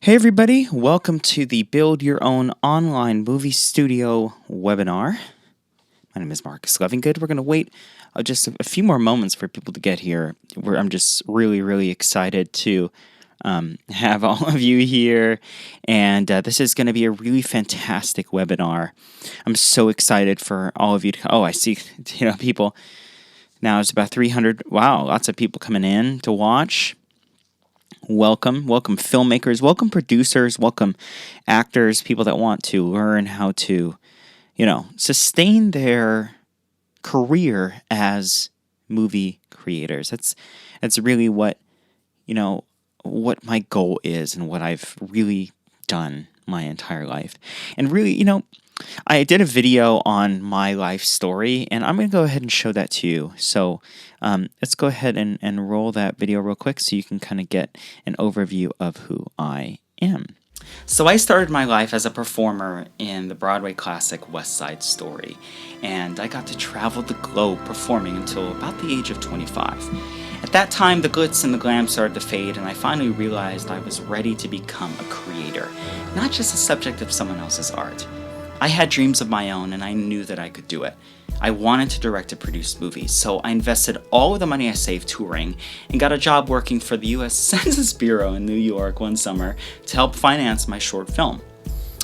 Hey everybody, welcome to the Build Your Own Online Movie Studio webinar. My name is Marcus Levingood. We're going to wait just a few more moments for people to get here. I'm just really excited to have all of you here, and this is going to be a really fantastic webinar. I'm so excited for all of you to. Oh, I see, people. Now it's about 300. Wow, lots of people coming in to watch. Welcome filmmakers, welcome producers, welcome actors, people that want to learn how to, sustain their career as movie creators. That's really what my goal is and what I've really done my entire life. And really, I did a video on my life story, and I'm going to go ahead and show that to you. So let's go ahead and roll that video real quick so you can kind of get an overview of who I am. So I started my life as a performer in the Broadway classic West Side Story, and I got to travel the globe performing until about the age of 25. At that time, the glitz and the glam started to fade, and I finally realized I was ready to become a creator, not just a subject of someone else's art. I had dreams of my own, and I knew that I could do it. I wanted to direct and produce movies, so I invested all of the money I saved touring and got a job working for the U.S. Census Bureau in New York one summer to help finance my short film.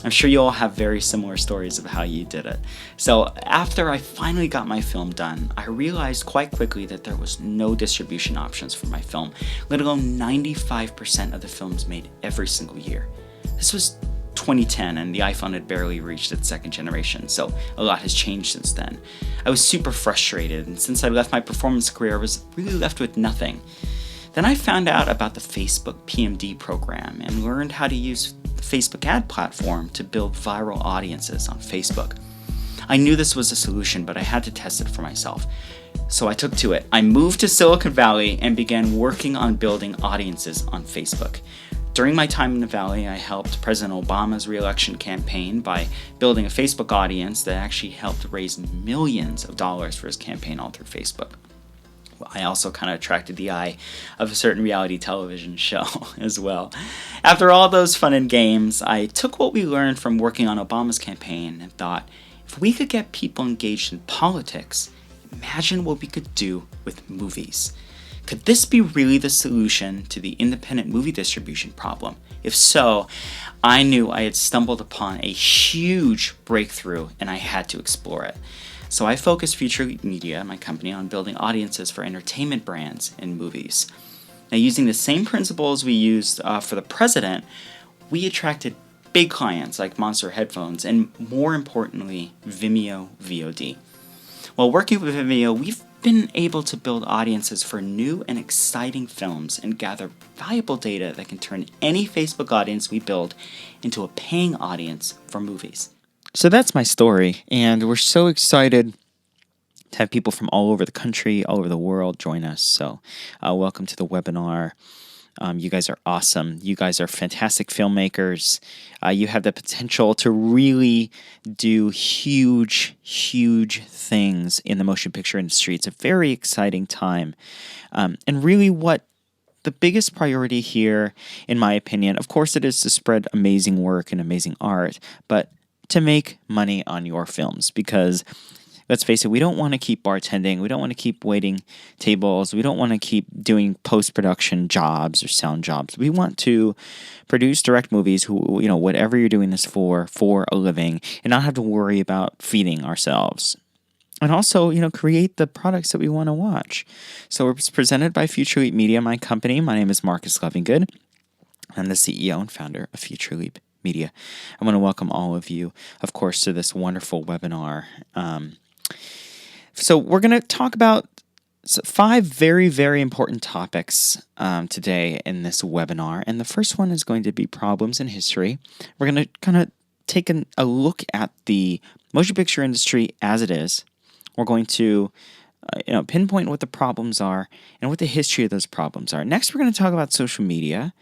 I'm sure you all have very similar stories of how you did it. So after I finally got my film done, I realized quite quickly that there was no distribution options for my film, let alone 95% of the films made every single year. This was 2010, and the iPhone had barely reached its second generation, so a lot has changed since then. I was super frustrated, and since I left my performance career, I was really left with nothing. Then I found out about the Facebook PMD program and learned how to use the Facebook ad platform to build viral audiences on Facebook. I knew this was a solution, but I had to test it for myself. So I took to it. I moved to Silicon Valley and began working on building audiences on Facebook. During my time in the Valley, I helped President Obama's re-election campaign by building a Facebook audience that actually helped raise millions of dollars for his campaign all through Facebook. Well, I also kind of attracted the eye of a certain reality television show as well. After all those fun and games, I took what we learned from working on Obama's campaign and thought, if we could get people engaged in politics, imagine what we could do with movies. Could this be really the solution to the independent movie distribution problem? If so, I knew I had stumbled upon a huge breakthrough and I had to explore it. So I focused Future Leap Media, my company, on building audiences for entertainment brands in movies. Now, using the same principles we used for the president, we attracted big clients like Monster Headphones and, more importantly, Vimeo VOD. While working with Vimeo, we've been able to build audiences for new and exciting films and gather valuable data that can turn any Facebook audience we build into a paying audience for movies. So that's my story, and we're so excited to have people from all over the country, all over the world join us. So welcome to the webinar. You guys are awesome. You guys are fantastic filmmakers. You have the potential to really do huge things in the motion picture industry. It's a very exciting time. And really what the biggest priority here, in my opinion, of course it is to spread amazing work and amazing art, but to make money on your films, because let's face it, we don't want to keep bartending. We don't want to keep waiting tables. We don't want to keep doing post-production jobs or sound jobs. We want to produce, direct movies, whatever you're doing this for a living, and not have to worry about feeding ourselves. And also, create the products that we want to watch. So it's presented by Future Leap Media, my company. My name is Marcus Levingood. I'm the CEO and founder of Future Leap Media. I want to welcome all of you, of course, to this wonderful webinar. So we're going to talk about 5 very important topics today in this webinar. And the first one is going to be problems in history. We're going to kind of take a look at the motion picture industry as it is. We're going to pinpoint what the problems are and what the history of those problems are. Next, we're going to talk about social media,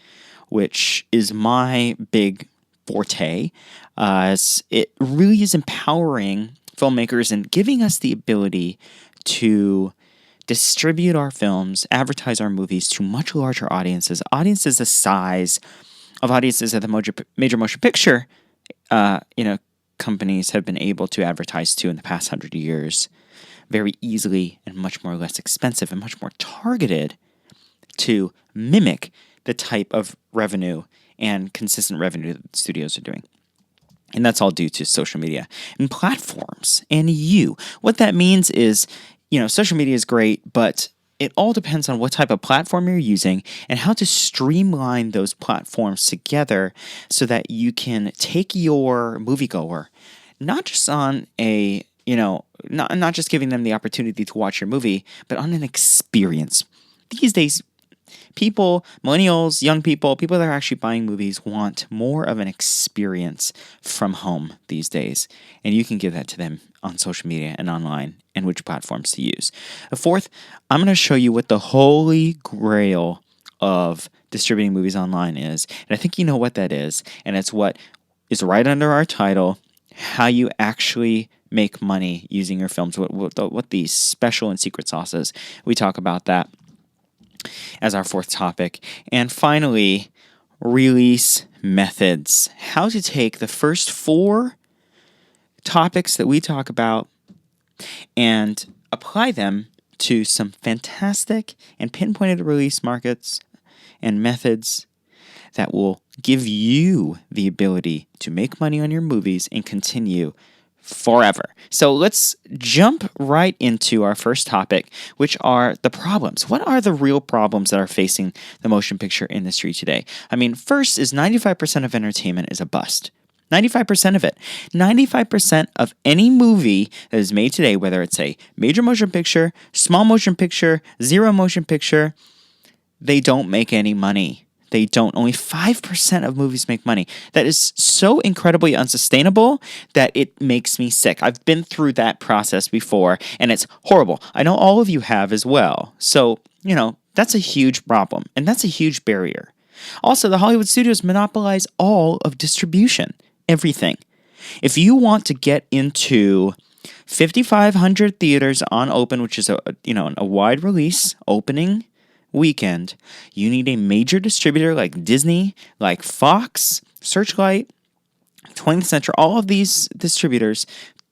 which is my big forte. It really is empowering filmmakers and giving us the ability to distribute our films, advertise our movies to much larger audiences the size of audiences that the major motion picture, companies have been able to advertise to in the past 100 years very easily and much more less expensive and much more targeted to mimic the type of revenue and consistent revenue that the studios are doing. And that's all due to social media and platforms and you. What that means is, social media is great, but it all depends on what type of platform you're using and how to streamline those platforms together so that you can take your moviegoer, not just on a, not just giving them the opportunity to watch your movie, but on an experience. These days, people, millennials, young people that are actually buying movies want more of an experience from home these days. And you can give that to them on social media and online and which platforms to use. Fourth, I'm going to show you what the holy grail of distributing movies online is. And I think you know what that is. And it's what is right under our title, how you actually make money using your films, what these special and secret sauces. We talk about that as our fourth topic. And finally, release methods. How to take the first four topics that we talk about and apply them to some fantastic and pinpointed release markets and methods that will give you the ability to make money on your movies and continue forever. So let's jump right into our first topic, which are the problems. What are the real problems that are facing the motion picture industry today? I mean, first is 95% of entertainment is a bust. 95% of it. 95% of any movie that is made today, whether it's a major motion picture, small motion picture, zero motion picture, they don't make any money. They don't. Only 5% of movies make money. That is so incredibly unsustainable that it makes me sick. I've been through that process before, and it's horrible. I know all of you have as well. So, that's a huge problem, and that's a huge barrier. Also, the Hollywood studios monopolize all of distribution, everything. If you want to get into 5,500 theaters on open, which is a wide release opening weekend, you need a major distributor like Disney, like Fox, Searchlight, 20th Century, all of these distributors,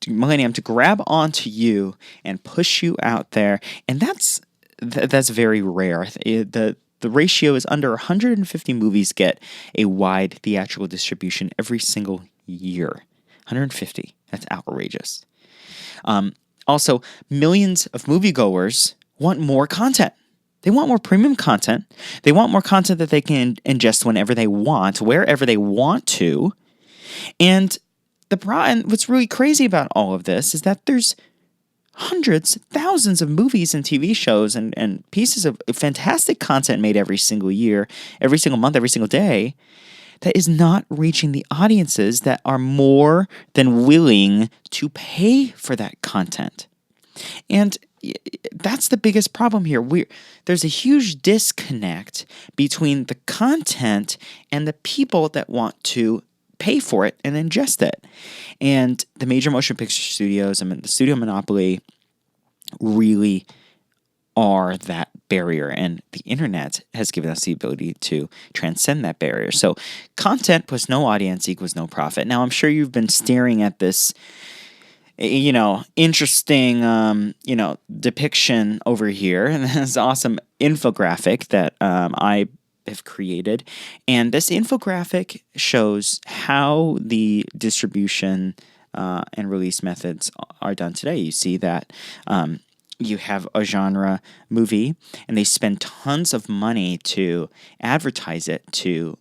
Millennium, to grab onto you and push you out there. And that's very rare. The ratio is under 150 movies get a wide theatrical distribution every single year. 150. That's outrageous. Also, millions of moviegoers want more content. They want more premium content. They want more content that they can ingest whenever they want, wherever they want to. And what's really crazy about all of this is that there's hundreds, thousands of movies and TV shows and pieces of fantastic content made every single year, every single month, every single day that is not reaching the audiences that are more than willing to pay for that content. And that's the biggest problem here. There's a huge disconnect between the content and the people that want to pay for it and ingest it. And the major motion picture studios, the studio monopoly, really are that barrier. And the internet has given us the ability to transcend that barrier. So content plus no audience equals no profit. Now, I'm sure you've been staring at this interesting, depiction over here. And this awesome infographic that I have created. And this infographic shows how the distribution and release methods are done today. You see that you have a genre movie, and they spend tons of money to advertise it to,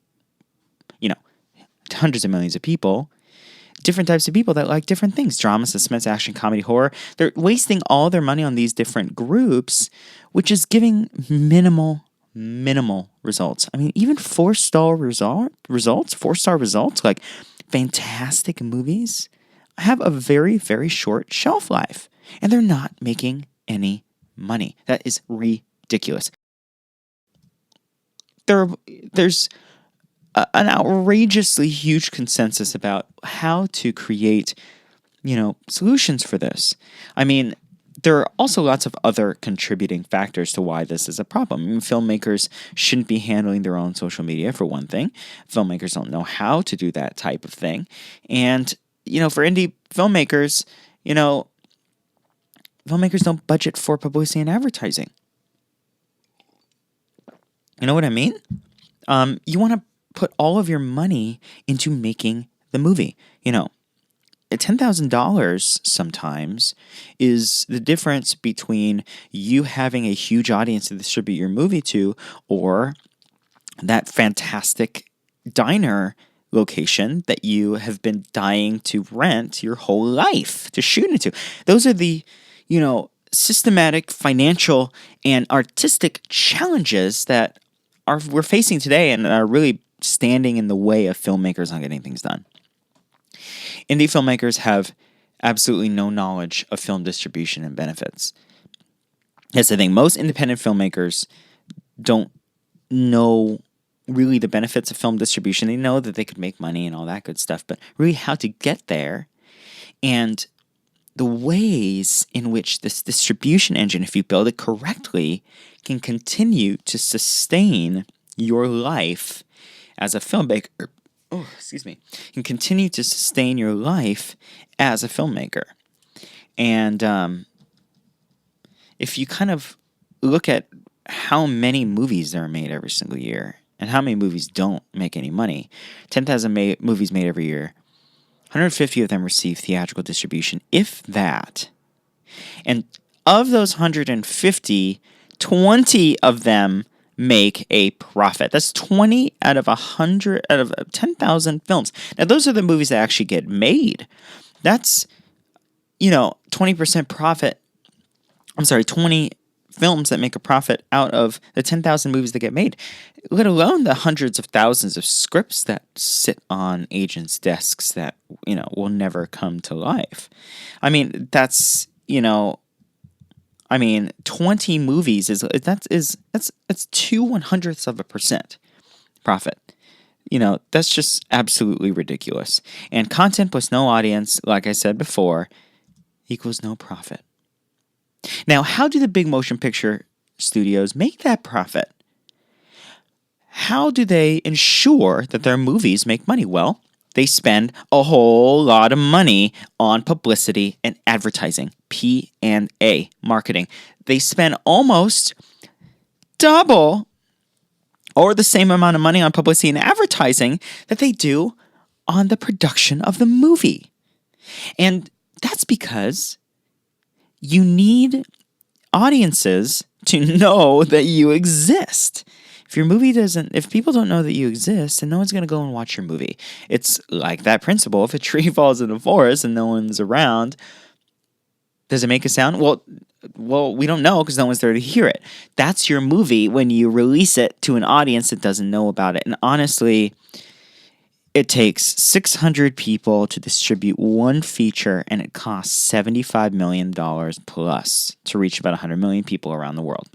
hundreds of millions of people. Different types of people that like different things. Drama, suspense, action, comedy, horror. They're wasting all their money on these different groups, which is giving minimal results. I mean, even 4-star results, like fantastic movies, have a very, very short shelf life. And they're not making any money. That is ridiculous. There's an outrageously huge consensus about how to create, solutions for this. I mean, there are also lots of other contributing factors to why this is a problem. I mean, filmmakers shouldn't be handling their own social media, for one thing. Filmmakers don't know how to do that type of thing. And, for indie filmmakers, filmmakers don't budget for publicity and advertising. You know what I mean? You want to put all of your money into making the movie. $10,000 sometimes is the difference between you having a huge audience to distribute your movie to, or that fantastic diner location that you have been dying to rent your whole life to shoot into. Those are the, systematic, financial, and artistic challenges that we're facing today and are really standing in the way of filmmakers on getting things done. Indie filmmakers have absolutely no knowledge of film distribution and benefits. That's the thing. Most independent filmmakers don't know really the benefits of film distribution. They know that they could make money and all that good stuff, but really how to get there and the ways in which this distribution engine, if you build it correctly, can continue to sustain your life as a filmmaker. Can continue to sustain your life as a filmmaker. And if you kind of look at how many movies there are made every single year and how many movies don't make any money, 10,000 movies made every year, 150 of them receive theatrical distribution, if that. And of those 150, 20 of them make a profit. That's 20 out of 10,000 films. Now, those are the movies that actually get made. That's, 20% profit. 20 films that make a profit out of the 10,000 movies that get made, let alone the hundreds of thousands of scripts that sit on agents' desks that, will never come to life. I mean, that's, 20 movies that's 0.02% profit. That's just absolutely ridiculous. And content plus no audience, like I said before, equals no profit. Now, how do the big motion picture studios make that profit? How do they ensure that their movies make money? Well, they spend a whole lot of money on publicity and advertising, P&A, marketing. They spend almost double or the same amount of money on publicity and advertising that they do on the production of the movie. And that's because you need audiences to know that you exist. If people don't know that you exist, then no one's going to go and watch your movie. It's like that principle. If a tree falls in the forest and no one's around, does it make a sound? Well, we don't know because no one's there to hear it. That's your movie when you release it to an audience that doesn't know about it. And honestly, it takes 600 people to distribute one feature, and it costs $75 million plus to reach about 100 million people around the world.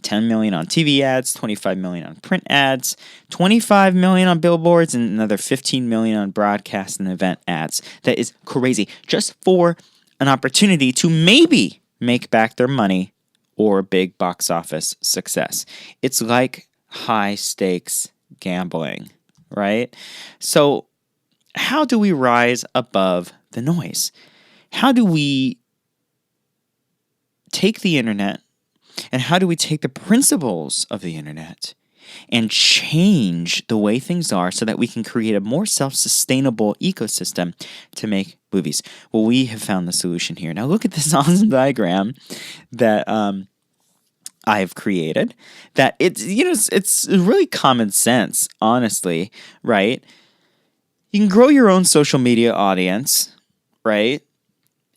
10 million on TV ads, 25 million on print ads, 25 million on billboards, and another 15 million on broadcast and event ads. That is crazy. Just for an opportunity to maybe make back their money or big box office success. It's like high stakes gambling, right? So how do we rise above the noise? How do we take the internet and how do we take the principles of the internet and change the way things are so that we can create a more self-sustainable ecosystem to make movies? Well, we have found the solution here. Now look at this awesome diagram that I've created. That it's really common sense, honestly, right? You can grow your own social media audience, right?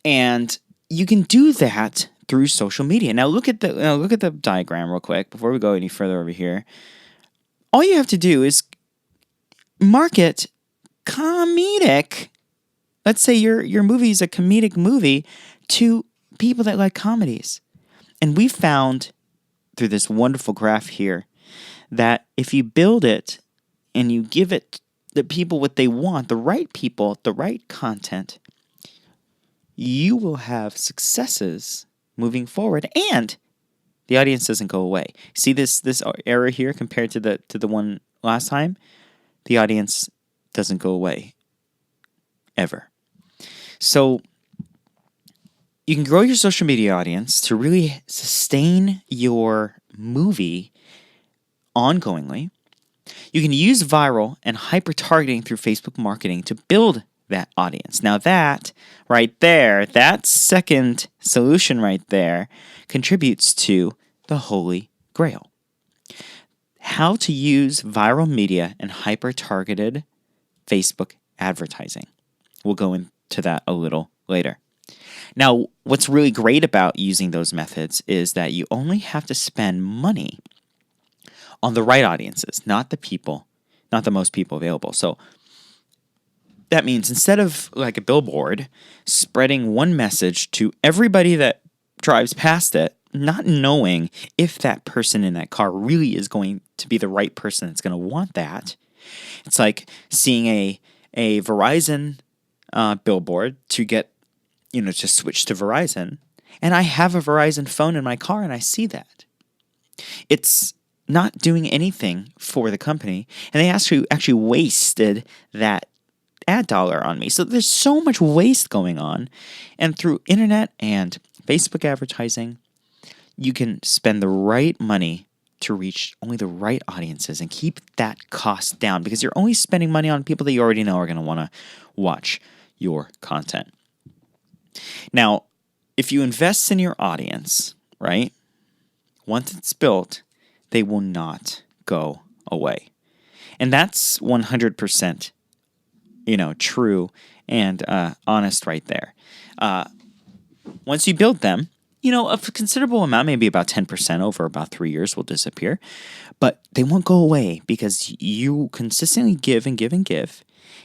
And you can do that through social media. Now look at the diagram real quick before we go any further over here. All you have to do is market comedic. Let's say your movie is a comedic movie to people that like comedies. And we found through this wonderful graph here that if you build it and you give it the people what they want, the right people, the right content, you will have successes moving forward, and the audience doesn't go away. See this error here compared to the one last time? The audience doesn't go away ever. So you can grow your social media audience to really sustain your movie ongoingly. You can use viral and hyper-targeting through Facebook marketing to build that audience. Now that right there, that second solution right there contributes to the Holy Grail. How to use viral media and hyper-targeted Facebook advertising. We'll go into that a little later. Now, what's really great about using those methods is that you only have to spend money on the right audiences, not the most people available. So that means instead of like a billboard spreading one message to everybody that drives past it, not knowing if that person in that car really is going to be the right person that's going to want that. It's like seeing a Verizon billboard to get, to switch to Verizon. And I have a Verizon phone in my car and I see that. It's not doing anything for the company. And they actually wasted that ad dollar on me. So there's so much waste going on. And through internet and Facebook advertising, you can spend the right money to reach only the right audiences and keep that cost down, because you're only spending money on people that you already know are going to want to watch your content. Now, if you invest in your audience, right, once it's built, they will not go away. And that's 100%, true and honest right there. Once you build them, a considerable amount, maybe about 10% over about 3 years, will disappear. But they won't go away because you consistently give and give and give.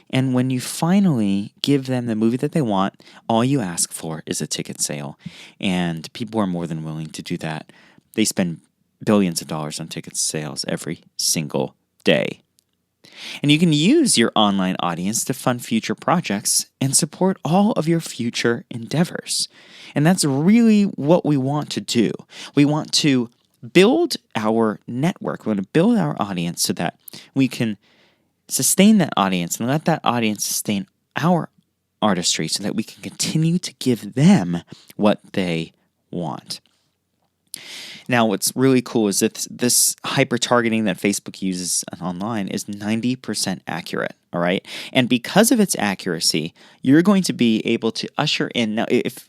And when you finally give them the movie that they want, all you ask for is a ticket sale. And people are more than willing to do that. They spend billions of dollars on ticket sales every single day. And you can use your online audience to fund future projects and support all of your future endeavors. And that's really what we want to do. We want to build our network. We want to build our audience so that we can sustain that audience and let that audience sustain our artistry so that we can continue to give them what they want. Now, what's really cool is that this hyper-targeting that Facebook uses online is 90% accurate, all right? And because of its accuracy, you're going to be able to usher in. Now, if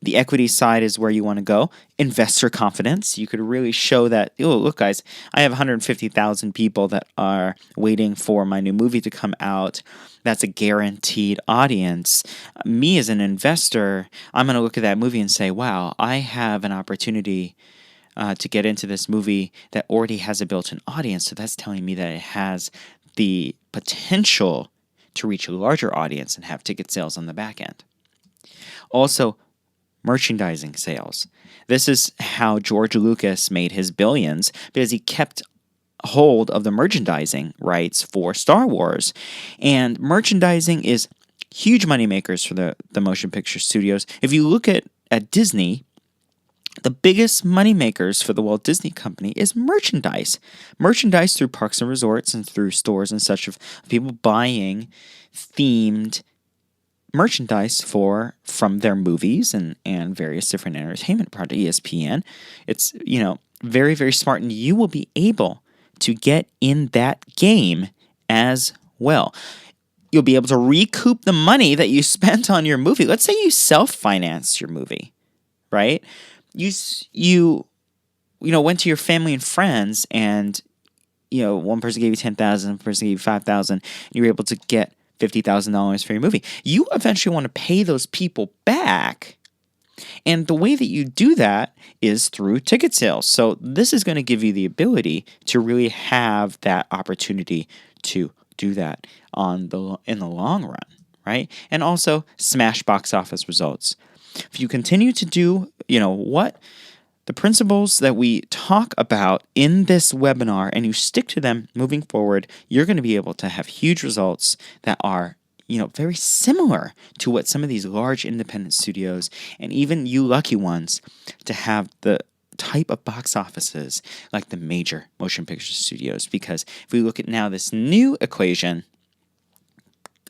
the equity side is where you want to go, investor confidence, you could really show that, oh, look, guys, I have 150,000 people that are waiting for my new movie to come out. That's a guaranteed audience. Me as an investor, I'm going to look at that movie and say, wow, I have an opportunity to get into this movie that already has a built-in audience. So that's telling me that it has the potential to reach a larger audience and have ticket sales on the back end. Also, merchandising sales. This is how George Lucas made his billions, because he kept hold of the merchandising rights for Star Wars. And merchandising is huge moneymakers for the motion picture studios. If you look at Disney, the biggest moneymakers for the Walt Disney Company is merchandise. Merchandise through parks and resorts and through stores and such, of people buying themed merchandise from their movies and various different entertainment products, ESPN. It's, very, very smart, and you will be able to get in that game as well. You'll be able to recoup the money that you spent on your movie. Let's say you self-financed your movie, right? You went to your family and friends, and one person gave you $10,000, one person gave you $5,000, and you were able to get $50,000 for your movie. You eventually want to pay those people back. And the way that you do that is through ticket sales. So this is going to give you the ability to really have that opportunity to do that in the long run, right? And also smash box office results. If you continue to do, the principles that we talk about in this webinar, and you stick to them moving forward, you're going to be able to have huge results that are, very similar to what some of these large independent studios and even you lucky ones to have the type of box offices like the major motion picture studios. Because if we look at now this new equation,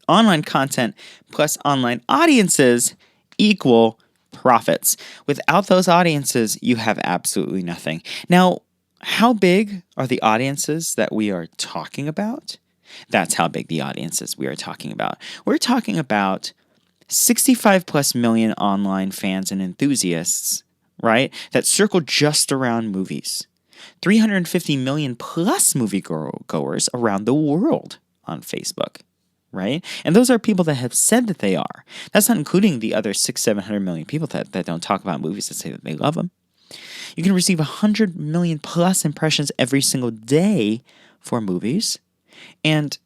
online content plus online audiences equal profits. Without those audiences, you have absolutely nothing. Now, how big are the audiences that we are talking about? That's how big the audiences we are talking about. We're talking about 65 plus million online fans and enthusiasts, right? That circle just around movies. 350 million plus moviegoers around the world on Facebook, right? And those are people that have said that they are. That's not including the other 700 million people that don't talk about movies that say that they love them. You can receive 100 million plus impressions every single day for movies. And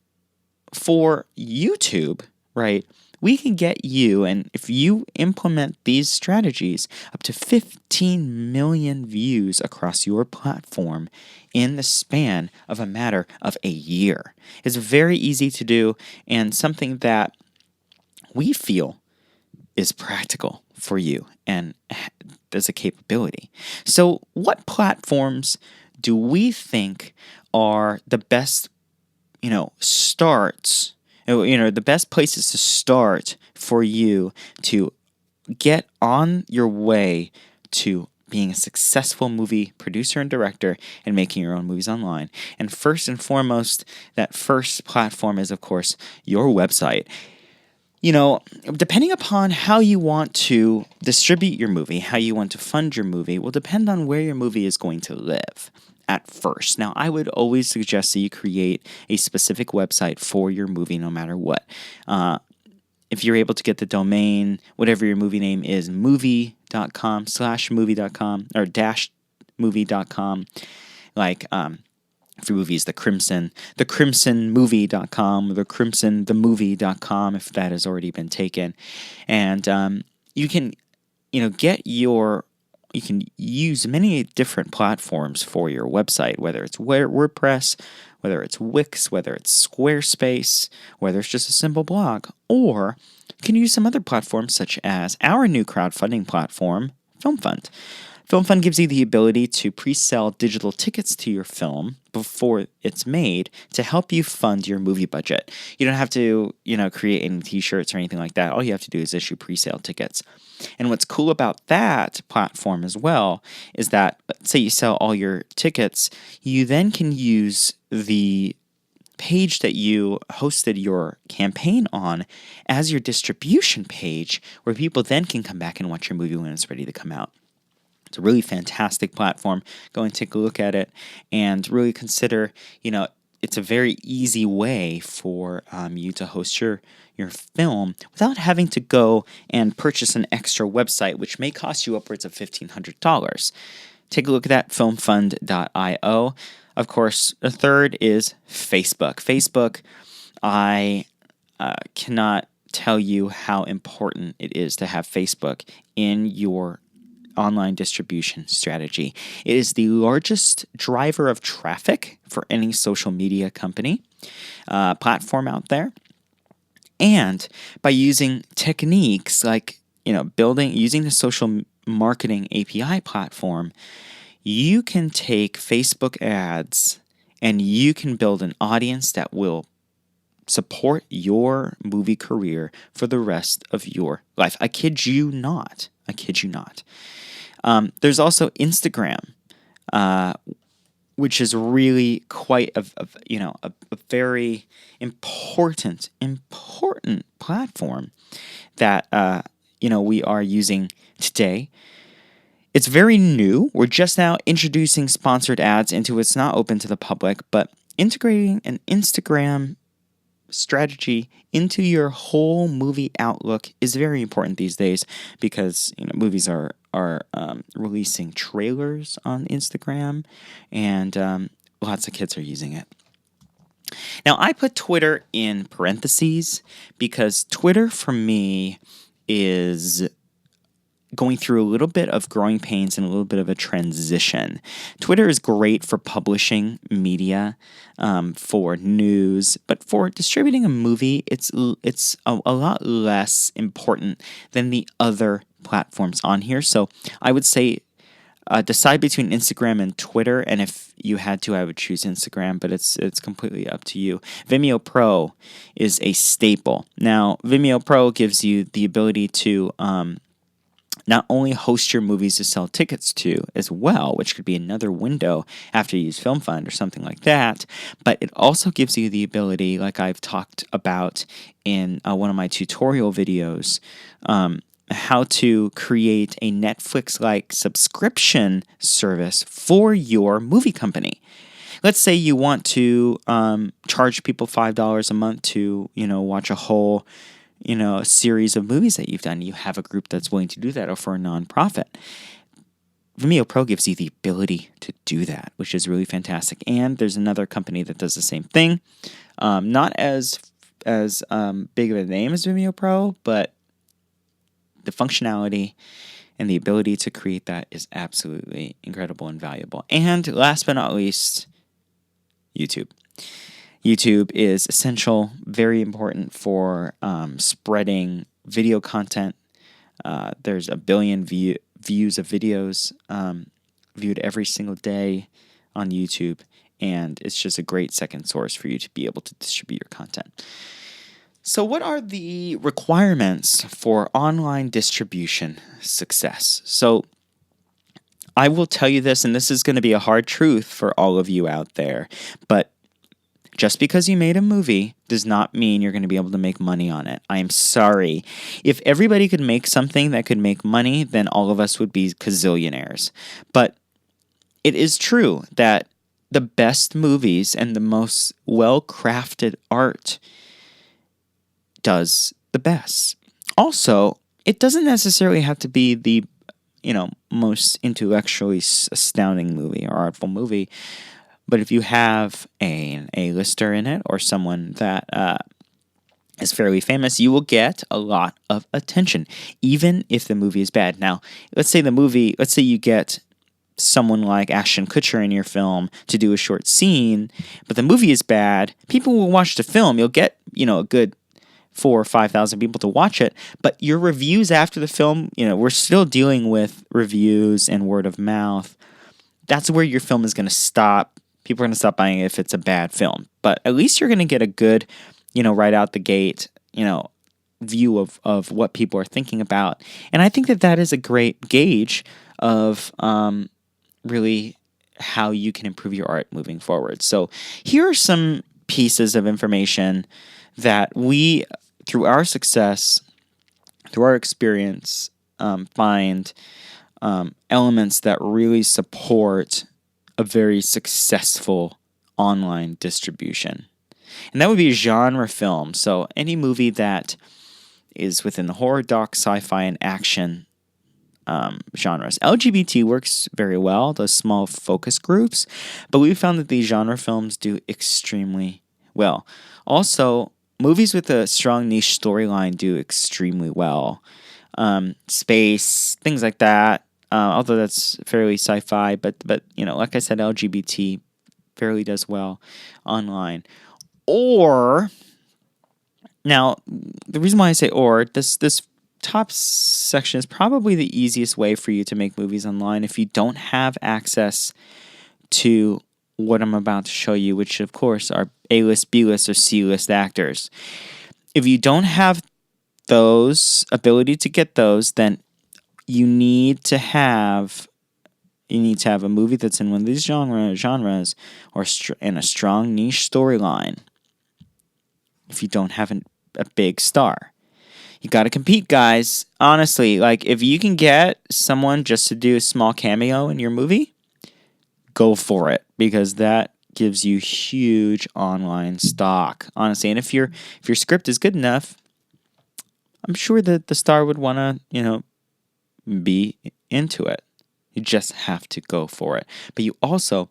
for YouTube, right, we can get you, and if you implement these strategies, up to 15 million views across your platform in the span of a matter of a year. It's very easy to do and something that we feel is practical for you and there's a capability. So what platforms do we think are the best, starts, the best places to start for you to get on your way to being a successful movie producer and director and making your own movies online? And first and foremost, that first platform is, of course, your website. Depending upon how you want to distribute your movie, how you want to fund your movie, will depend on where your movie is going to live at first. Now, I would always suggest that you create a specific website for your movie no matter what. If you're able to get the domain, whatever your movie name is, movie.com/movie.com or -movie.com, like for movies, the crimsonmovie.com, or the crimsonthemovie.com, if that has already been taken. And you can, you can use many different platforms for your website, whether it's WordPress, whether it's Wix, whether it's Squarespace, whether it's just a simple blog, or you can use some other platforms such as our new crowdfunding platform, FilmFund. FilmFund gives you the ability to pre-sell digital tickets to your film before it's made to help you fund your movie budget. You don't have to, create any t-shirts or anything like that. All you have to do is issue pre-sale tickets. And what's cool about that platform as well is that, let's say you sell all your tickets, you then can use the page that you hosted your campaign on as your distribution page, where people then can come back and watch your movie when it's ready to come out. It's a really fantastic platform. Go and take a look at it and really consider, it's a very easy way for you to host your film without having to go and purchase an extra website, which may cost you upwards of $1,500. Take a look at that, filmfund.io. Of course, the third is Facebook. Facebook, I cannot tell you how important it is to have Facebook in your online distribution strategy. It is the largest driver of traffic for any social media company platform out there. And by using techniques like, using the social marketing API platform, you can take Facebook ads and you can build an audience that will support your movie career for the rest of your life. I kid you not. There's also Instagram, which is really quite a very important platform that we are using today. It's very new. We're just now introducing sponsored ads into it. It's not open to the public, but integrating an Instagram strategy into your whole movie outlook is very important these days because movies are releasing trailers on Instagram, and lots of kids are using it. Now, I put Twitter in parentheses because Twitter for me is going through a little bit of growing pains and a little bit of a transition. Twitter is great for publishing media, for news, but for distributing a movie, it's a lot less important than the other platforms on here. So I would say decide between Instagram and Twitter, and if you had to, I would choose Instagram, but it's completely up to you. Vimeo Pro is a staple. Now, Vimeo Pro gives you the ability to not only host your movies to sell tickets to as well, which could be another window after you use Film Fund or something like that, but it also gives you the ability, like I've talked about in one of my tutorial videos, how to create a Netflix-like subscription service for your movie company. Let's say you want to charge people $5 a month to, watch a whole, series of movies that you've done. You have a group that's willing to do that, or for a nonprofit. Vimeo Pro gives you the ability to do that, which is really fantastic. And there's another company that does the same thing. Not as big of a name as Vimeo Pro, but the functionality and the ability to create that is absolutely incredible and valuable. And last but not least, YouTube. YouTube is essential, very important for spreading video content. There's 1 billion views of videos viewed every single day on YouTube, and it's just a great second source for you to be able to distribute your content. So what are the requirements for online distribution success? So I will tell you this, and this is going to be a hard truth for all of you out there, but just because you made a movie does not mean you're going to be able to make money on it. I am sorry. If everybody could make something that could make money, then all of us would be gazillionaires. But it is true that the best movies and the most well-crafted art does the best. Also, it doesn't necessarily have to be the most intellectually astounding movie or artful movie, but if you have an A-lister in it or someone that is fairly famous, you will get a lot of attention, even if the movie is bad. Now, let's say you get someone like Ashton Kutcher in your film to do a short scene, but the movie is bad. People will watch the film. You'll get a good 4,000 or 5,000 people to watch it, but your reviews after the film, we're still dealing with reviews and word of mouth. That's where your film is going to stop. People are going to stop buying it if it's a bad film, but at least you're going to get a good, right out the gate, view of what people are thinking about. And I think that is a great gauge of really how you can improve your art moving forward. So here are some pieces of information that we, through our success, through our experience, find elements that really support a very successful online distribution. And that would be genre film. So any movie that is within the horror, doc, sci-fi, and action genres. LGBT works very well, those small focus groups, but we found that these genre films do extremely well. Also, movies with a strong niche storyline do extremely well. Space, things like that. Although that's fairly sci-fi, but like I said, LGBT fairly does well online. Or now, the reason why I say this top section is probably the easiest way for you to make movies online if you don't have access to what I'm about to show you, which of course are A-list, B-list, or C-list actors. If you don't have those ability to get those, then you need to have a movie that's in one of these genres or in a strong niche storyline. If you don't have a big star, you got to compete, guys. Honestly, like if you can get someone just to do a small cameo in your movie, go for it, because that gives you huge online stock, honestly. And if your script is good enough, I'm sure that the star would want to, be into it. You just have to go for it. But you also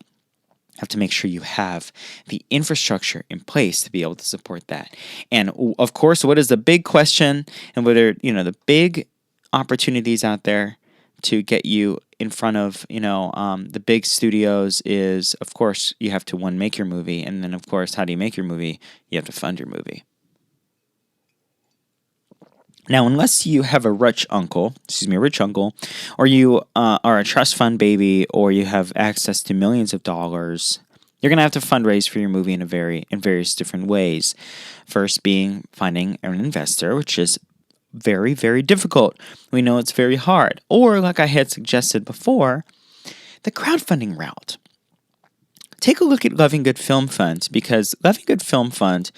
have to make sure you have the infrastructure in place to be able to support that. And of course, what is the big question, and whether, the big opportunities out there to get you in front of, the big studios is, of course, you have to, one, make your movie. And then, of course, how do you make your movie? You have to fund your movie. Now, unless you have a rich uncle, or you are a trust fund baby, or you have access to millions of dollars, you're going to have to fundraise for your movie in various different ways. First being finding an investor, which is very, very difficult. We know it's very hard. Or, like I had suggested before, the crowdfunding route. Take a look at Loving Good Film Fund, because Loving Good Film Fund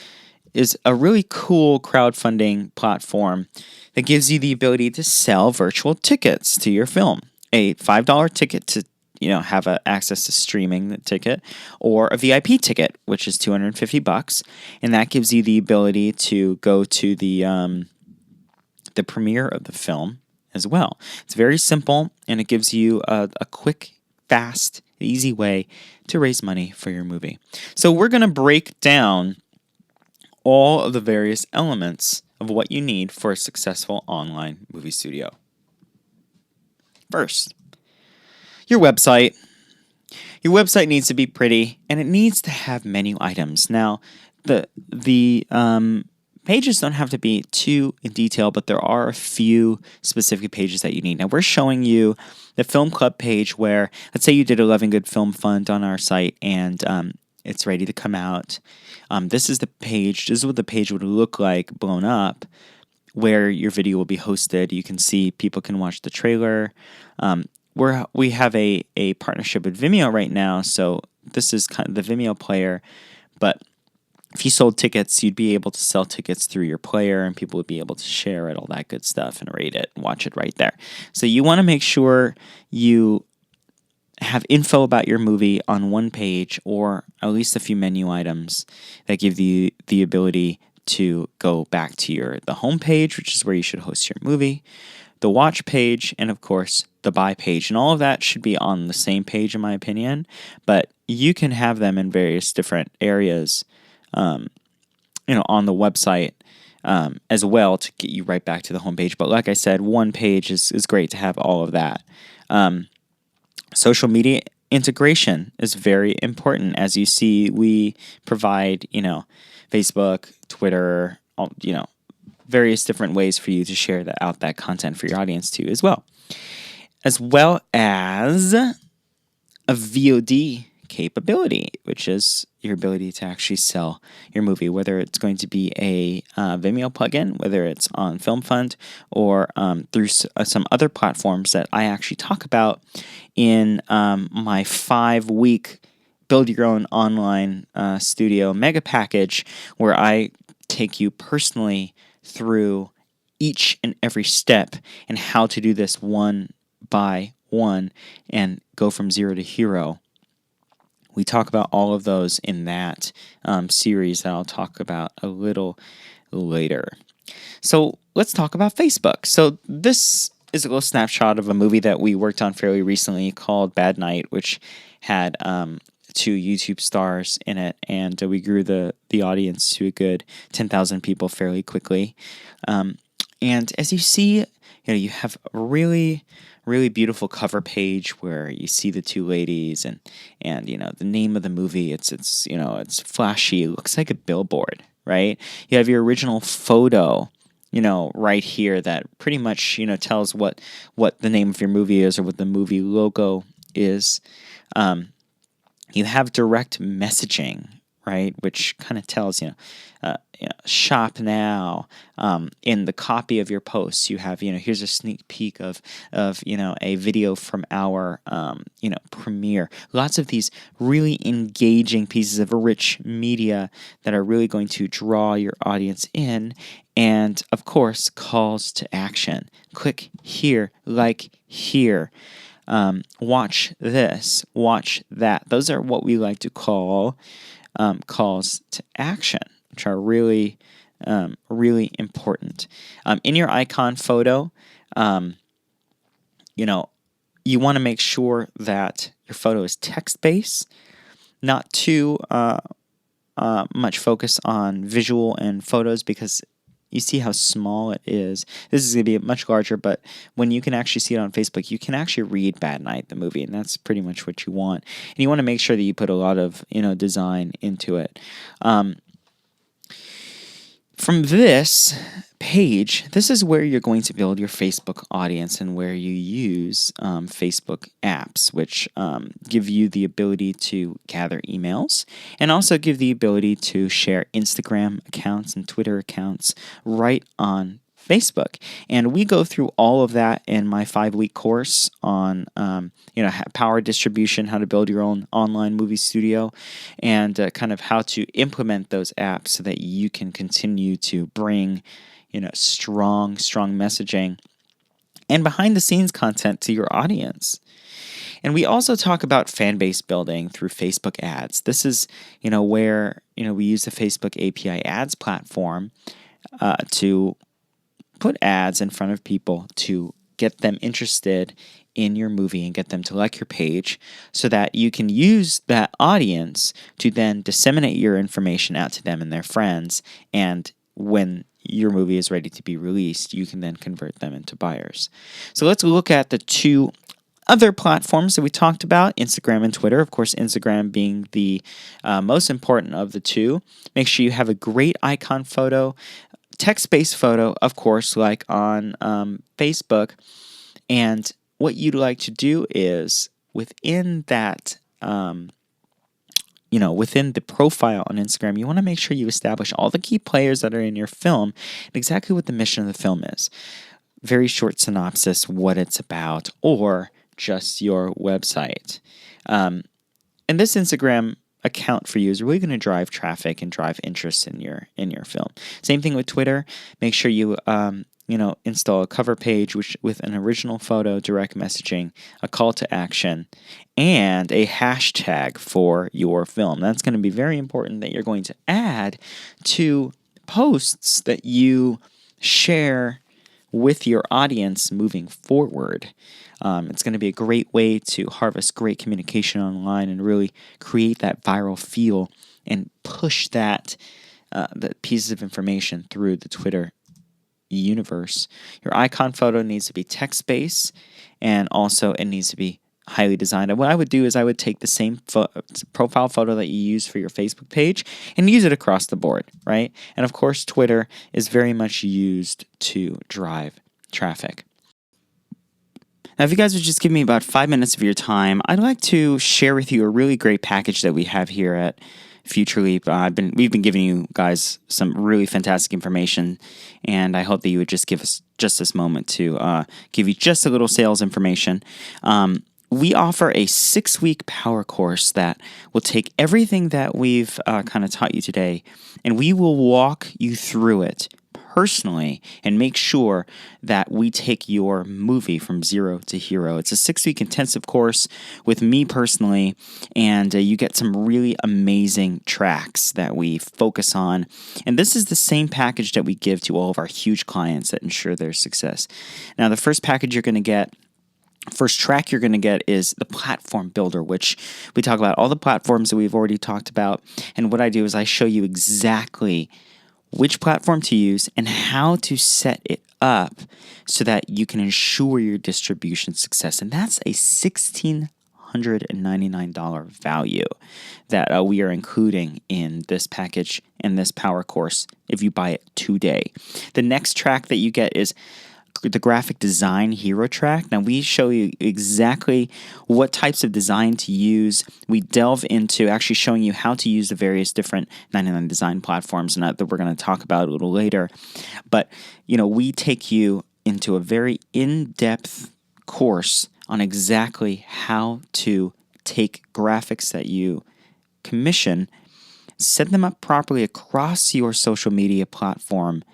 is a really cool crowdfunding platform that gives you the ability to sell virtual tickets to your film. A $5 ticket to have access to streaming the ticket, or a VIP ticket, which is $250, and that gives you the ability to go to the premiere of the film as well. It's very simple, and it gives you a quick, fast, easy way to raise money for your movie. So we're going to break down all of the various elements of what you need for a successful online movie studio. First, your website. Your website needs to be pretty, and it needs to have menu items. Now, the pages don't have to be too in detail, but there are a few specific pages that you need. Now, we're showing you the Film Club page where, let's say you did a Loving Good Film Fund on our site, and it's ready to come out. This is the page. This is what the page would look like blown up, where your video will be hosted. You can see people can watch the trailer. We have a partnership with Vimeo right now, so this is kind of the Vimeo player. But if you sold tickets, you'd be able to sell tickets through your player, and people would be able to share it, all that good stuff, and rate it and watch it right there. So you want to make sure you have info about your movie on one page, or at least a few menu items that give you the ability to go back to the home page, which is where you should host your movie, the watch page, and of course the buy page. And all of that should be on the same page, in my opinion, but you can have them in various different areas on the website as well, to get you right back to the home page. But like I said, one page is great to have all of that. Social media integration is very important. As you see, we provide, Facebook, Twitter, various different ways for you to share that content for your audience too, as well as a VOD capability, which is your ability to actually sell your movie, whether it's going to be a Vimeo plugin, whether it's on Film Fund, or through some other platforms that I actually talk about in my 5-week Build Your Own Online Studio Mega Package, where I take you personally through each and every step and how to do this one by one and go from zero to hero. We talk about all of those in that series that I'll talk about a little later. So let's talk about Facebook. So this is a little snapshot of a movie that we worked on fairly recently called Bad Night, which had 2 YouTube stars in it, and we grew the audience to a good 10,000 people fairly quickly. And as you see, you have a really beautiful cover page where you see the 2 ladies and the name of the movie. It's flashy. It looks like a billboard, right? You have your original photo, right here that pretty much tells what the name of your movie is, or what the movie logo is. You have direct messaging, right, which kind of tells shop now. In the copy of your posts, you have here's a sneak peek of a video from our premiere. Lots of these really engaging pieces of rich media that are really going to draw your audience in, and of course calls to action. Click here, like here. Watch this, watch that. Those are what we like to call calls to action, which are really important. In your icon photo, you want to make sure that your photo is text-based, not too much focus on visual and photos, because You see how small it is. This is going to be much larger, but when you can actually see it on Facebook, you can actually read Bad Night, the movie, and that's pretty much what you want. And you want to make sure that you put a lot of design into it. From this page, this is where you're going to build your Facebook audience and where you use Facebook apps, which give you the ability to gather emails and also give the ability to share Instagram accounts and Twitter accounts right on Facebook. And we go through all of that in my 5-week course on power distribution, how to build your own online movie studio, and kind of how to implement those apps so that you can continue to bring strong messaging and behind the scenes content to your audience. And we also talk about fan base building through Facebook ads. This is where we use the Facebook API ads platform to put ads in front of people to get them interested in your movie and get them to like your page so that you can use that audience to then disseminate your information out to them and their friends. And when your movie is ready to be released, you can then convert them into buyers. So let's look at the two other platforms that we talked about, Instagram and Twitter. Of course, Instagram being the most important of the two. Make sure you have a great icon photo, text-based photo, of course, like on Facebook. And what you'd like to do is within that, within the profile on Instagram, you want to make sure you establish all the key players that are in your film and exactly what the mission of the film is. Very short synopsis, what it's about, or just your website. And this Instagram account for you is really going to drive traffic and drive interest in your film. Same thing with Twitter. Make sure you install a cover page with an original photo, direct messaging, a call to action, and a hashtag for your film. That's going to be very important that you're going to add to posts that you share with your audience moving forward. It's going to be a great way to harvest great communication online and really create that viral feel and push that pieces of information through the Twitter universe. Your icon photo needs to be text-based, and also it needs to be highly designed. And what I would do is I would take the same profile photo that you use for your Facebook page and use it across the board, right? And of course, Twitter is very much used to drive traffic. Now, if you guys would just give me about 5 minutes of your time, I'd like to share with you a really great package that we have here at FutureLeap. We've been giving you guys some really fantastic information, and I hope that you would just give us just this moment to give you just a little sales information. We offer a 6-week power course that will take everything that we've kind of taught you today, and we will walk you through it personally and make sure that we take your movie from zero to hero. It's a 6-week intensive course with me personally, and you get some really amazing tracks that we focus on. And this is the same package that we give to all of our huge clients that ensure their success. Now, the first track you're going to get is the platform builder, which we talk about all the platforms that we've already talked about. And what I do is I show you exactly which platform to use and how to set it up so that you can ensure your distribution success. And that's a $1,699 value that we are including in this package and this power course if you buy it today. The next track that you get is the graphic design hero track. Now we show you exactly what types of design to use. We delve into actually showing you how to use the various different 99 design platforms, and that we're going to talk about a little later. But we take you into a very in-depth course on exactly how to take graphics that you commission, set them up properly across your social media platform,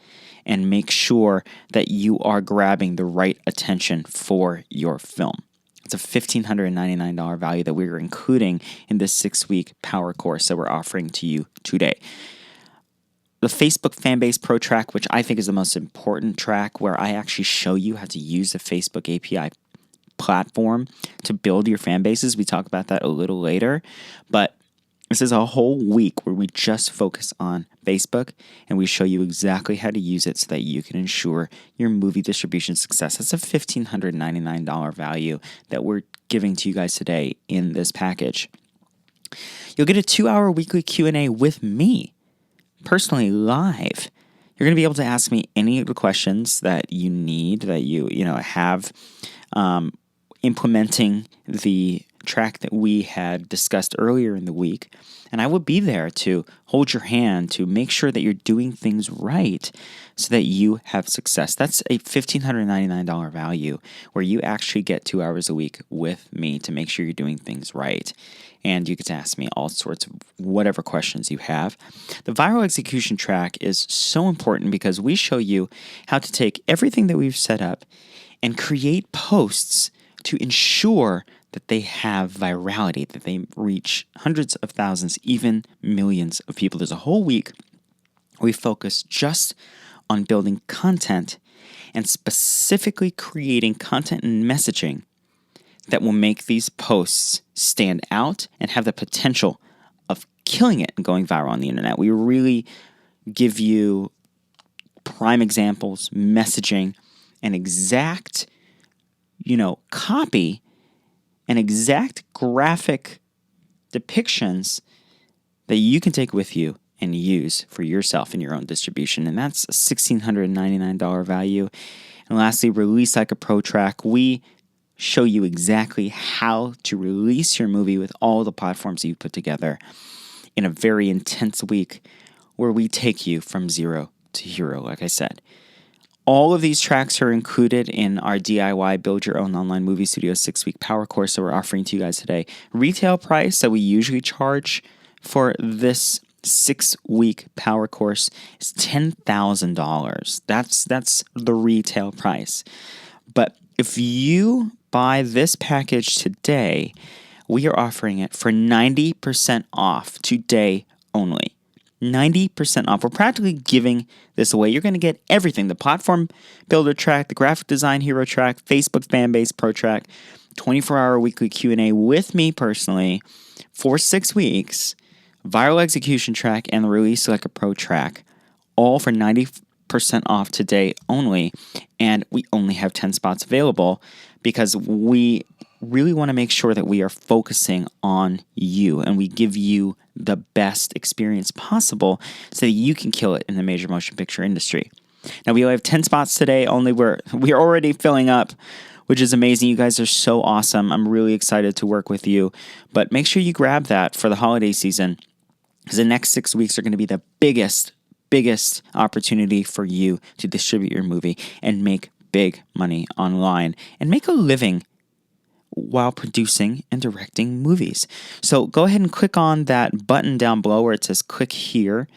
and make sure that you are grabbing the right attention for your film. It's a $1,599 value that we're including in this 6-week power course that we're offering to you today. The Facebook Fanbase Pro track, which I think is the most important track, where I actually show you how to use the Facebook API platform to build your fan bases. We talk about that a little later, but This is a whole week where we just focus on Facebook and we show you exactly how to use it so that you can ensure your movie distribution success. That's a $1,599 value that we're giving to you guys today in this package. You'll get a 2-hour weekly Q&A with me, personally live. You're going to be able to ask me any of the questions that you need, that you have implementing the track that we had discussed earlier in the week. And I will be there to hold your hand to make sure that you're doing things right so that you have success. That's a $1,599 value where you actually get 2 hours a week with me to make sure you're doing things right. And you get to ask me all sorts of whatever questions you have. The viral execution track is so important because we show you how to take everything that we've set up and create posts to ensure that they have virality, that they reach hundreds of thousands, even millions of people. There's a whole week we focus just on building content and specifically creating content and messaging that will make these posts stand out and have the potential of killing it and going viral on the internet. We really give you prime examples, messaging, and exact, copy and exact graphic depictions that you can take with you and use for yourself in your own distribution. And that's a $1,699 value. And lastly, Release Like a Pro track. We show you exactly how to release your movie with all the platforms you put together in a very intense week where we take you from zero to hero, like I said. All of these tracks are included in our DIY Build Your Own Online Movie Studio 6-week power course that we're offering to you guys today. Retail price that we usually charge for this 6-week power course is $10,000. That's the retail price. But if you buy this package today, we are offering it for 90% off today only. 90% off. We're practically giving this away. You're going to get everything. The platform builder track, the graphic design hero track, Facebook fan base pro track, 24-hour weekly Q&A with me personally for 6 weeks, viral execution track, and the Release Like a Pro track, all for 90% off today only. And we only have 10 spots available because we really want to make sure that we are focusing on you and we give you the best experience possible so that you can kill it in the major motion picture industry. Now, we only have 10 spots today only. We're already filling up, which is amazing. You guys are so awesome. I'm really excited to work with you. But make sure you grab that for the holiday season because the next 6 weeks are going to be the biggest opportunity for you to distribute your movie and make big money online and make a living while producing and directing movies. So go ahead and click on that button down below where it says click here,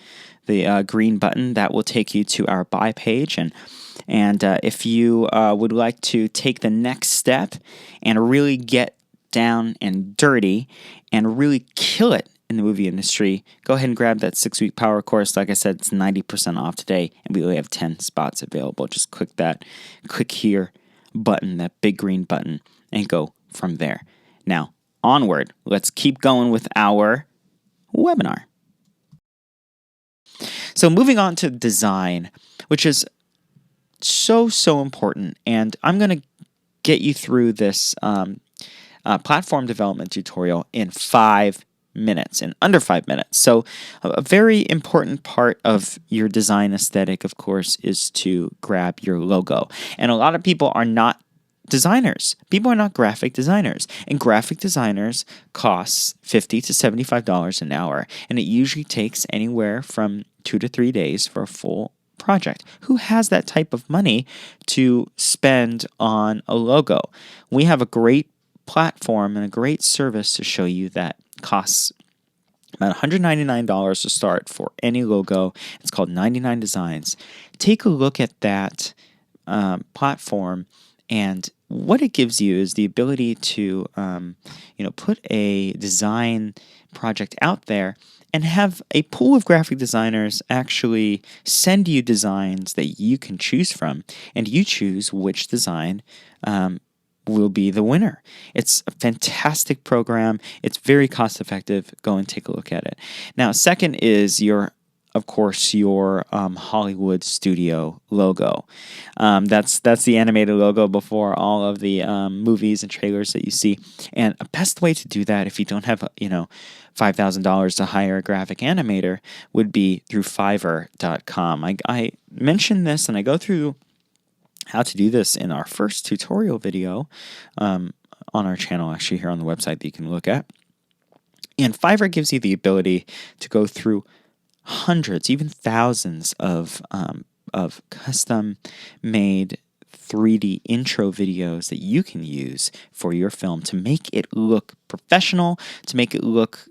the green button that will take you to our buy page. And if you would like to take the next step and really get down and dirty and really kill it in the movie industry, go ahead and grab that 6-week power course. Like I said, it's 90% off today, and we only have 10 spots available. Just click that click here button, that big green button, and go from there. Now, onward. Let's keep going with our webinar. So moving on to design, which is so important. And I'm going to get you through this platform development tutorial in 5 minutes, in under 5 minutes. So a very important part of your design aesthetic, of course, is to grab your logo. And a lot of people are not designers. People are not graphic designers. And graphic designers cost $50 to $75 an hour. And it usually takes anywhere from 2 to 3 days for a full project. Who has that type of money to spend on a logo? We have a great platform and a great service to show you that costs about $199 to start for any logo. It's called 99 Designs. Take a look at that platform, and what it gives you is the ability to put a design project out there and have a pool of graphic designers actually send you designs that you can choose from, and you choose which design will be the winner. It's a fantastic program. It's very cost effective. Go and take a look at it. Now, second is of course, your Hollywood studio logo. That's the animated logo before all of the movies and trailers that you see. And a best way to do that, if you don't have $5,000 to hire a graphic animator, would be through Fiverr.com. I mentioned this, and I go through how to do this in our first tutorial video on our channel, actually here on the website that you can look at. And Fiverr gives you the ability to go through hundreds, even thousands of custom-made 3D intro videos that you can use for your film to make it look professional, to make it look,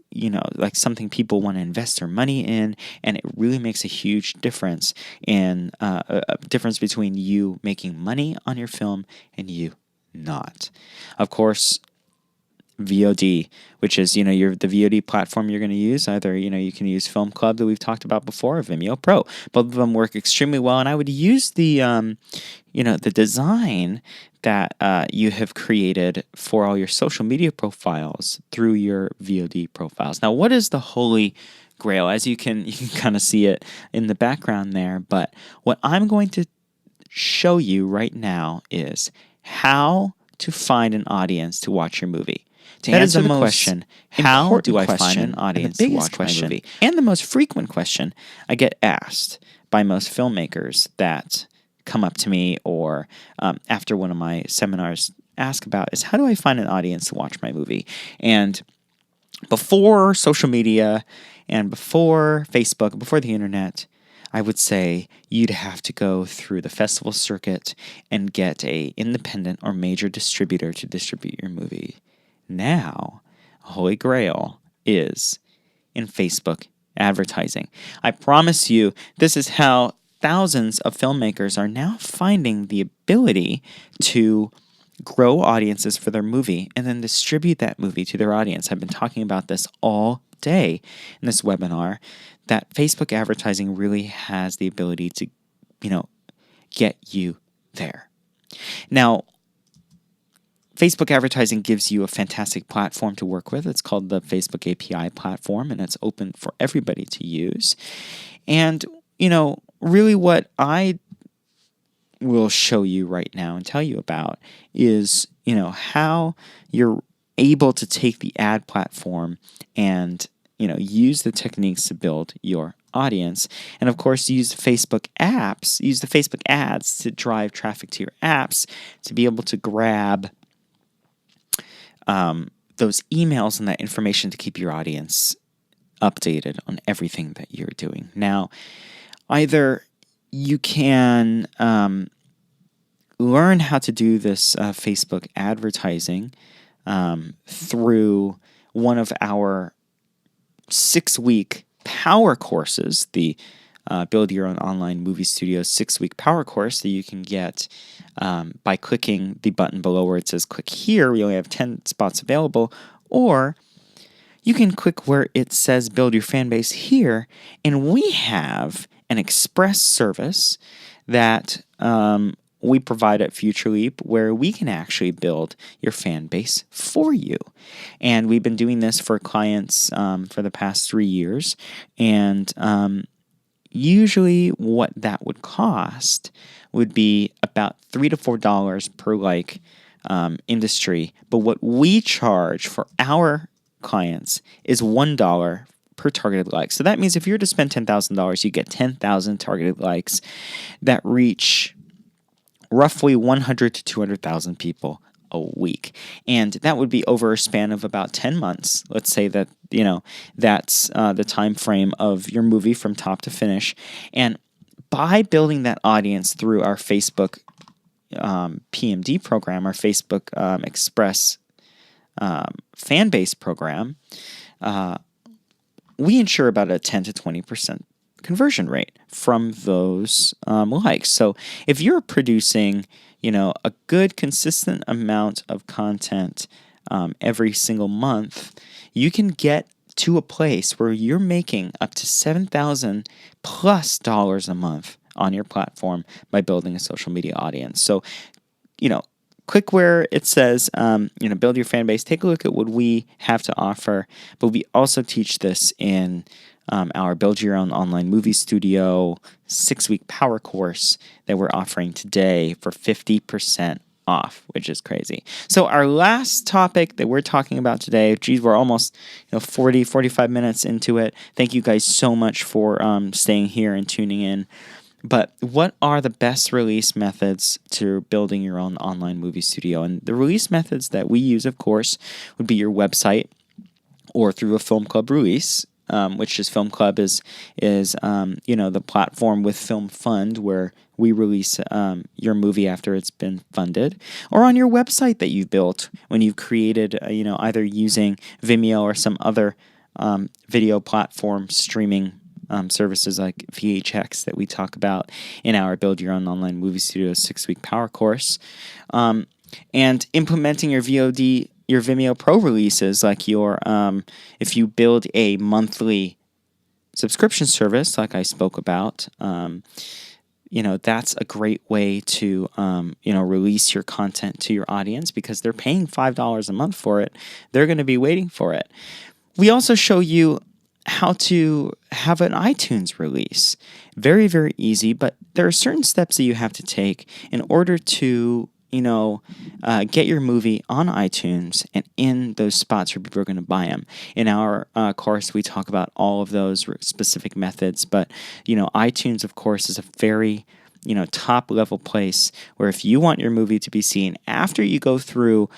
like something people want to invest their money in, and it really makes a huge difference in a difference between you making money on your film and you not. Of course, VOD, which is the VOD platform you're going to use. Either you can use Film Club that we've talked about before, or Vimeo Pro. Both of them work extremely well, and I would use the the design that you have created for all your social media profiles through your VOD profiles. Now, what is the holy grail? As you can kind of see it in the background there, but what I'm going to show you right now is how to find an audience to watch your movie. To answer the question, how do I find an audience to watch my movie? And the most frequent question I get asked by most filmmakers that come up to me or after one of my seminars ask about is, how do I find an audience to watch my movie? And before social media and before Facebook, before the internet, I would say you'd have to go through the festival circuit and get an independent or major distributor to distribute your movie. Now, Holy Grail is in Facebook advertising. I promise you, this is how thousands of filmmakers are now finding the ability to grow audiences for their movie and then distribute that movie to their audience. I've been talking about this all day in this webinar, that Facebook advertising really has the ability to, get you there. Now, Facebook advertising gives you a fantastic platform to work with. It's called the Facebook API platform, and it's open for everybody to use. And, really what I will show you right now and tell you about is, how you're able to take the ad platform and, use the techniques to build your audience. And of course, use the Facebook ads to drive traffic to your apps to be able to grab those emails and that information to keep your audience updated on everything that you're doing. Now, either you can learn how to do this Facebook advertising through one of our 6-week power courses, the Build Your Own Online Movie Studio 6-week power course that you can get by clicking the button below where it says click here. We only have 10 spots available. Or you can click where it says build your fan base here, and we have an express service that we provide at FutureLeap where we can actually build your fan base for you. And we've been doing this for clients for the past 3 years. And usually what that would cost would be about $3 to $4 per like industry. But what we charge for our clients is $1 per targeted like. So that means if you were to spend $10,000, you get 10,000 targeted likes that reach roughly 100 to 200,000 people a week. And that would be over a span of about 10 months. Let's say that, that's the time frame of your movie from top to finish. And by building that audience through our Facebook PMD program, our Facebook Express fan base program, we ensure about a 10 to 20% conversion rate from those likes. So if you're producing, a good consistent amount of content every single month, you can get to a place where you're making up to $7,000 plus a month on your platform by building a social media audience. So, click where it says, build your fan base. Take a look at what we have to offer. But we also teach this in our Build Your Own Online Movie Studio 6-week power course that we're offering today for 50% off, which is crazy. So our last topic that we're talking about today, geez, we're almost 45 minutes into it. Thank you guys so much for staying here and tuning in. But what are the best release methods to building your own online movie studio? And the release methods that we use, of course, would be your website or through a Film Club release, which is Film Club is the platform with Film Fund where we release your movie after it's been funded, or on your website that you've built when you've created, either using Vimeo or some other video platform streaming services like VHX that we talk about in our Build Your Own Online Movie Studio 6-week power course, and implementing your Vimeo Pro releases, like if you build a monthly subscription service, like I spoke about, that's a great way to release your content to your audience because they're paying $5 a month for it. They're going to be waiting for it. We also show you how to have an iTunes release. Very, very easy, but there are certain steps that you have to take in order to, get your movie on iTunes and in those spots where people are going to buy them. In our course, we talk about all of those specific methods, but, iTunes, of course, is a very top level place where if you want your movie to be seen after you go through,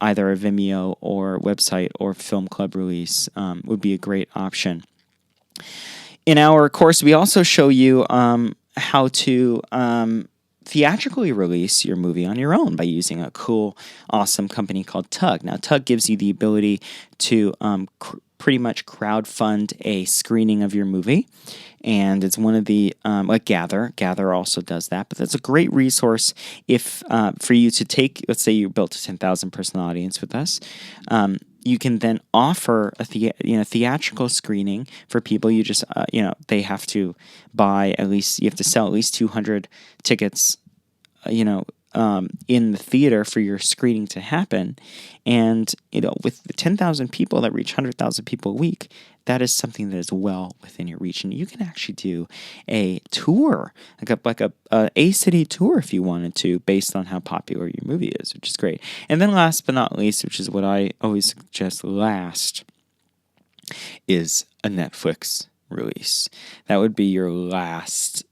either a Vimeo or website or Film Club release, would be a great option. In our course, we also show you how to theatrically release your movie on your own by using a cool, awesome company called Tug. Now, Tug gives you the ability to pretty much crowdfund a screening of your movie. And it's one of the, like Gather also does that, but that's a great resource if for you to take, let's say you built a 10,000 person audience with us, you can then offer a theatrical screening for people. You just, they have to buy you have to sell at least 200 tickets, in the theater for your screening to happen. And, with the 10,000 people that reach 100,000 people a week, that is something that is well within your reach. And you can actually do a tour, like a city tour if you wanted to, based on how popular your movie is, which is great. And then last but not least, which is what I always suggest last, is a Netflix release. That would be your last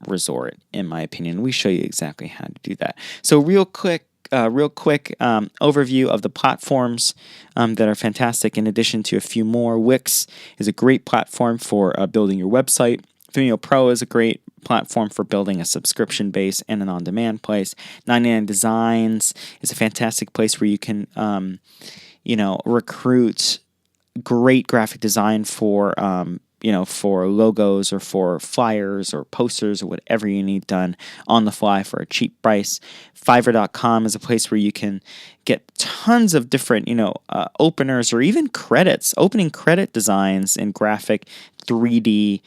resort, in my opinion. We show you exactly how to do that. So real quick overview of the platforms that are fantastic. In addition to a few more, Wix is a great platform for building your website. Vimeo Pro is a great platform for building a subscription base and an on-demand place. 99 Designs is a fantastic place where you can, recruit great graphic design for for logos or for flyers or posters or whatever you need done on the fly for a cheap price. Fiverr.com is a place where you can get tons of different, openers or even opening credit designs and graphic 3D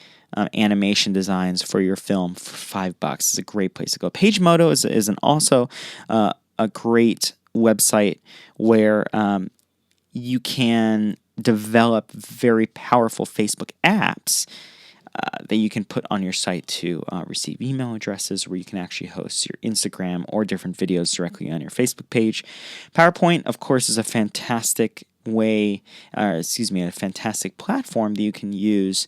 animation designs for your film for $5. It's a great place to go. PageModo is also a great website where you can develop very powerful Facebook apps that you can put on your site to receive email addresses, where you can actually host your Instagram or different videos directly on your Facebook page. PowerPoint, of course, is a fantastic a fantastic platform that you can use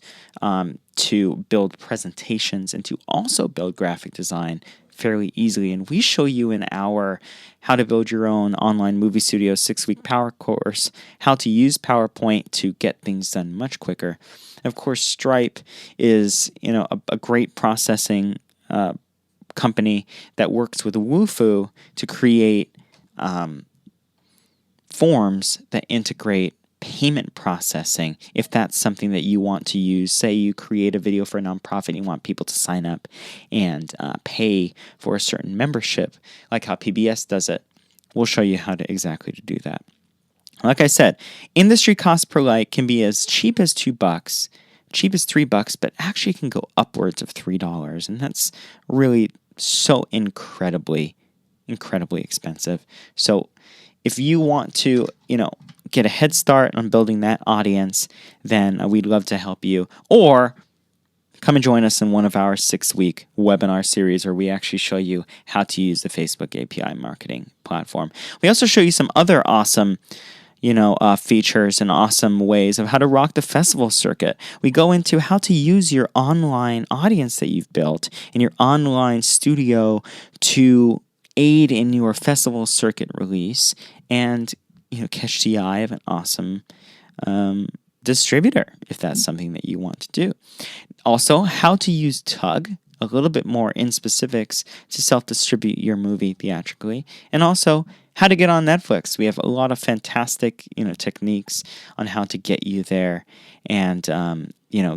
to build presentations and to also build graphic design fairly easily. And we show you in our How to Build Your Own Online Movie Studio 6-week power course how to use PowerPoint to get things done much quicker. Of course, Stripe is a great processing company that works with Wufoo to create forms that integrate payment processing, if that's something that you want to use. Say you create a video for a nonprofit and you want people to sign up and pay for a certain membership, like how PBS does it. We'll show you how to exactly to do that. Like I said, industry cost per like can be as cheap as $2, cheap as $3, but actually can go upwards of $3, and that's really so incredibly incredibly expensive. So if you want to, get a head start on building that audience, then we'd love to help you. Or come and join us in one of our 6-week webinar series where we actually show you how to use the Facebook API marketing platform. We also show you some other awesome features and awesome ways of how to rock the festival circuit. We go into how to use your online audience that you've built in your online studio to aid in your festival circuit release and catch the eye of an awesome distributor if that's something that you want to do. Also, how to use Tug, a little bit more in specifics to self-distribute your movie theatrically, and also how to get on Netflix. We have a lot of fantastic techniques on how to get you there and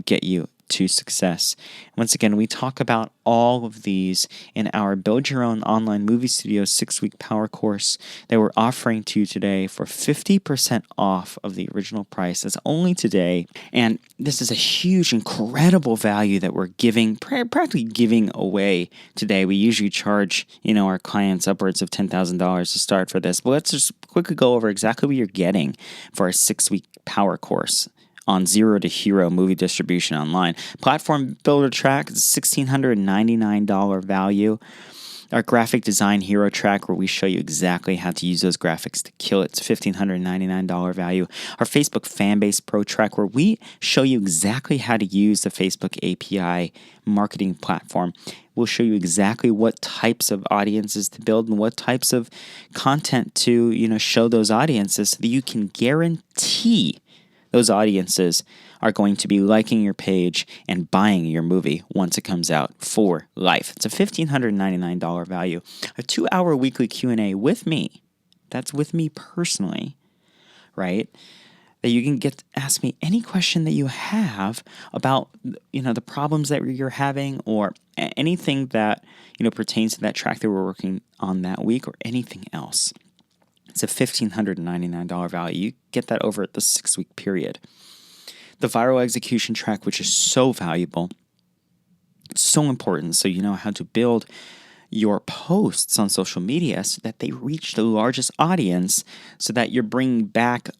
get you to success. Once again, we talk about all of these in our Build Your Own Online Movie Studio 6-week power course that we're offering to you today for 50% off of the original price. That's only today. And this is a huge, incredible value that we're giving, practically giving away today. We usually charge, our clients upwards of $10,000 to start for this. But let's just quickly go over exactly what you're getting for our 6-week power course on Zero to Hero movie distribution online. Platform Builder Track is a $1,699 value. Our Graphic Design Hero Track, where we show you exactly how to use those graphics to kill it, it's $1,599 value. Our Facebook Fanbase Pro Track, where we show you exactly how to use the Facebook API marketing platform. We'll show you exactly what types of audiences to build and what types of content to show those audiences so that you can guarantee those audiences are going to be liking your page and buying your movie once it comes out for life. It's a $1,599 value. A 2-hour weekly Q&A with me. That's with me personally, right? That you can ask me any question that you have about the problems that you're having or anything that pertains to that track that we're working on that week or anything else. It's a $1,599 value. You get that over the 6-week period. The Viral Execution Track, which is so valuable, so important, so you know how to build your posts on social media so that they reach the largest audience, so that you're bringing back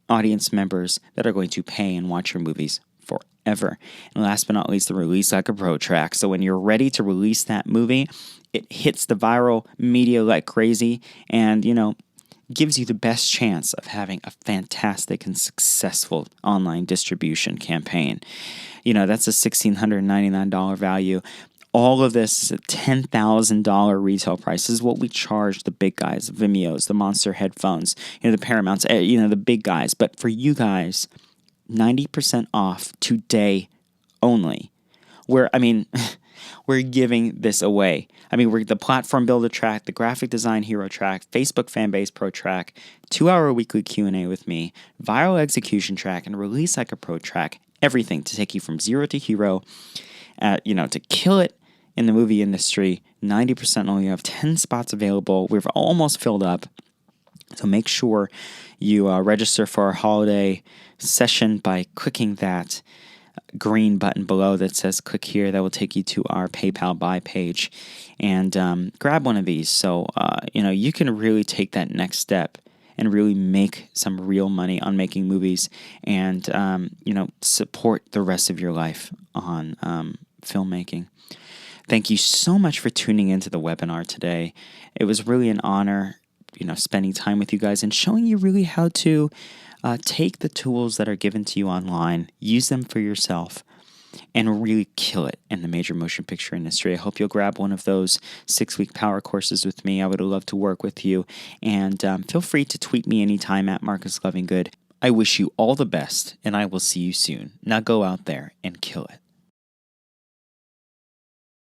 audience members that are going to pay and watch your movies forever. And last but not least, the Release Like a Pro Track. So when you're ready to release that movie, it hits the viral media like crazy and, gives you the best chance of having a fantastic and successful online distribution campaign. That's a $1,699 value. All of this is a $10,000 retail price. This is what we charge the big guys, the Vimeos, the Monster headphones, the Paramounts, the big guys. But for you guys, 90% off today only. We're giving this away. We're the Platform Builder Track, the Graphic Design Hero Track, Facebook Fanbase Pro Track, 2-hour weekly Q&A with me, Viral Execution Track, and Release Like a Pro Track. Everything to take you from zero to hero, to kill it in the movie industry. 90% only. You have 10 spots available. We've almost filled up. So make sure you register for our holiday session by clicking that green button below that says click here. That will take you to our PayPal buy page and grab one of these so you can really take that next step and really make some real money on making movies and support the rest of your life on filmmaking. Thank you so much for tuning into the webinar today. It was really an honor spending time with you guys and showing you really how to take the tools that are given to you online, use them for yourself, and really kill it in the major motion picture industry. I hope you'll grab one of those 6-week power courses with me. I would love to work with you. And feel free to tweet me anytime at Marcus Lovingood. I wish you all the best, and I will see you soon. Now go out there and kill it.